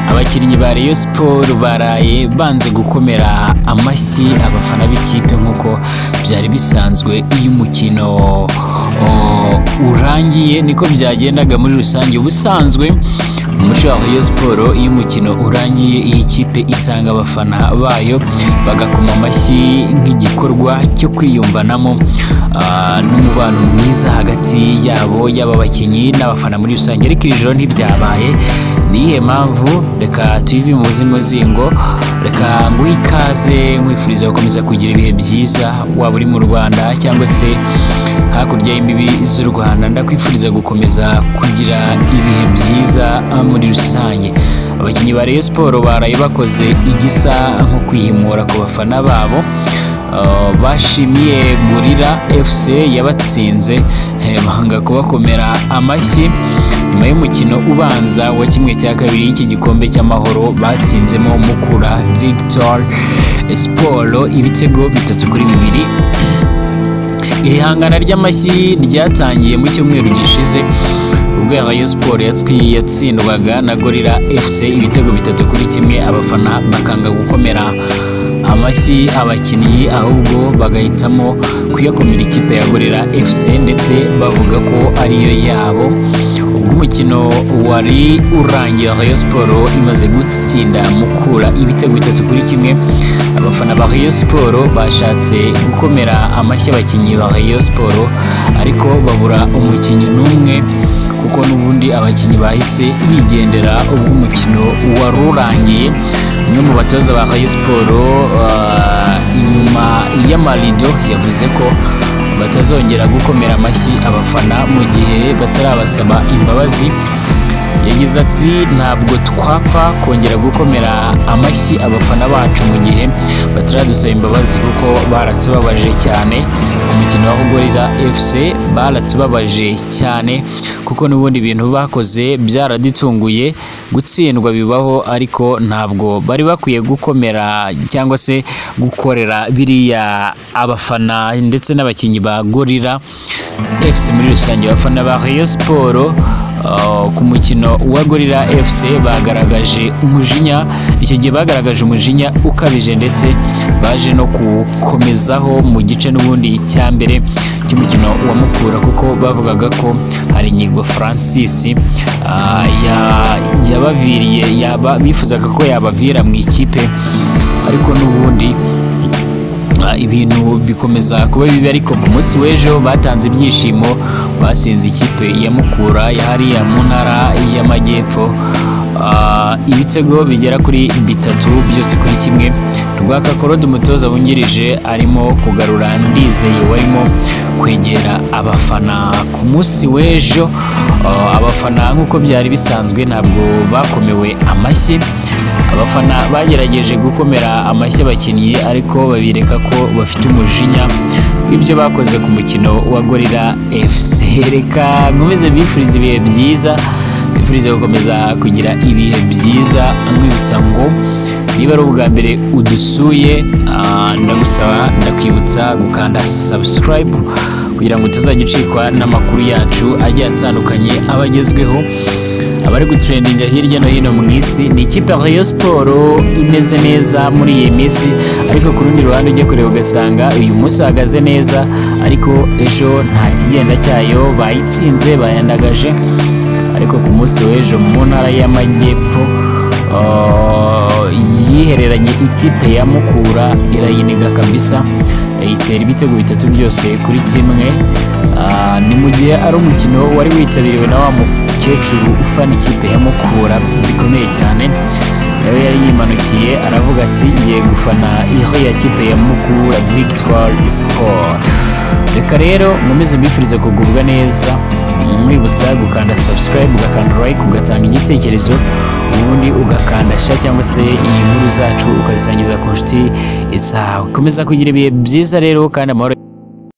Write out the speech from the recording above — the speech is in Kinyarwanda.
Abakinnyi ba Rayon Sport baraye banze gukomera amashyi abafana b'ikipe nk'uko byari bisanzwe iyo umukino urangiye, niko byagendaga muri rusange. Ubusanzwe umuco wa Rayon Sport iyo umukino urangiye iyi kipe isanga abafana bayo bagakoma amashyi nk'igikorwa cyo kwiyumvanamo n'umubano mwiza hagati yabo y'aba bakinnyi n'abafana muri rusange. Ariko iri joro ntibyabaye. Niyihe mpamvu? Reka tuyive mu muzingo, reka nguhe ikaze nkwifuriza gukomeza kugira ibihe byiza, waba uri mu Rwanda cyangwa se hakurya y'imbibi z'u Rwanda. Ndakwifuriza gukomeza kugira ibihe byiza muri rusange. Abakinnyi ba Rayon Sport baraye bakoze igisa nko kwihimura ku bafana babo. Bashimiye Gorilla FC yabatsinze banga kubakomera amashyi nyuma y'umukino ubanza wa kimwe cya kabiri y'iki gikombe cy'amahoro batsinzemo Mukura Victor Sport ibitego 3-2. Iri hangana ry'amashyi ryatangiye mu cyumweru gishize ubwo Rayon Sport yatsindwaga na Gorilla FC ibitego 3-1, abafana bakanga gukomera amashyi abakinnyi ahubwo bagahitamo kuyakomera ikipe ya Gorilla FC ndetse bavuga ko ariyo yabo. Ubwo umukino wari urangiye Rayon Sport imaze gutsinda Mukura ibitego 3-1, abafana ba Rayon Sport bashatse gukomera amashyi abakinnyi ba Rayon Sport ariko babura umukinnyi n'umwe kuko n'ubundi abakinnyi bahise bigendera ubwo umukino warurangiye. Umwe mu batoza ba Rayon Sport inyuma y'amarido yavuze ko batazongera gukomera amashyi abafana mu gihe batarabasaba imbabazi. Yagize ati ntabwo twapfa kongera gukomera amashyi abafana bacu mu gihe bataradusaba imbabazi kuko baratubabaje cyane. Umukino wa Gorilla FC baratubabaje cyane kuko n'ubundi ibintu bakoze byaradutunguye. Gutsindwa bibaho ariko ntabwo bari bakwiye gukomera cyangwa se gukorera biriya abafana ndetse n'abakinnyi ba Gorilla FC muri rusange. Abafana ba Rayon Sport ku mukino wa Gorilla FC bagaragaje umujinya, icyo gihe bagaragaje umujinya ukabije ndetse baje no gukomezaho mu gice n'ubundi cya mbere cy'umukino wa Mukura kuko bavugaga ko hari Nyigo Francis yabaviriye bifuzaga ko yabavira mu ikipe ariko n'ubundi ibintu bikomeza kuba bibi. Ariko ku munsi w'ejo batanze ibyishimo, basinze ikipe ya Mukura hariya mu ntara y'Amajyepfo ibitego bigera kuri 3-1. Rwakakorode umutoza wungirije arimo kugarura Ndizeye warimo kwegera abafana ku munsi w'ejo. Abafana nk'uko byari bisanzwe ntabwo bakomewe amashyi. Abafana bagerageje gukomera amashyi abakinnyi ariko babireka ko bafite umujinya w'ibyo bakoze ku mukino wa Gorilla FC. Reka nkomeze bifuriza ibihe byiza, bifuriza gukomeza kugira ibihe byiza. Nkwibutsa ngo niba ari ubwa mbere udusuye ndakwibutsa gukanda subscribe kugira ngo utazajya ucikwa n'amakuru yacu agiye atandukanye abagezweho abari gutrendinga hirya no hino mu isi. Ni ikipe ya Rayon Sport imeze neza muri iyi minsi, ariko ku rundi ruhande ujye kureba ugasanga uyu munsi uhagaze neza ariko ejo nta kigenda cyayo, bayitsinze bayandagaje. Ariko ku munsi w'ejo mu ntara y'Amajyepfo yihereranye ikipe ya Mukura irayiniga kabisa, itera ibitego 3-1. Ni mu gihe ari umukino wari witabiriwe na wa mukecuru ufana ikipe ya Mukura bikomeye cyane, nawe yari yimanukiye aravuga ati ngiye gufana iyo ya kipe ya Mukura Victor Sport. Reka rero nkomeze mbifuriza kugubwa neza, mwibutsa gukanda subscribe, ugakanda like, ugatanga igitekerezo, ubundi ugakanda share cyangwa se iyi nkuru zacu ukazisangiza ku nshuti zawe. Komeza kugira ibihe byiza rero kandi amahoro.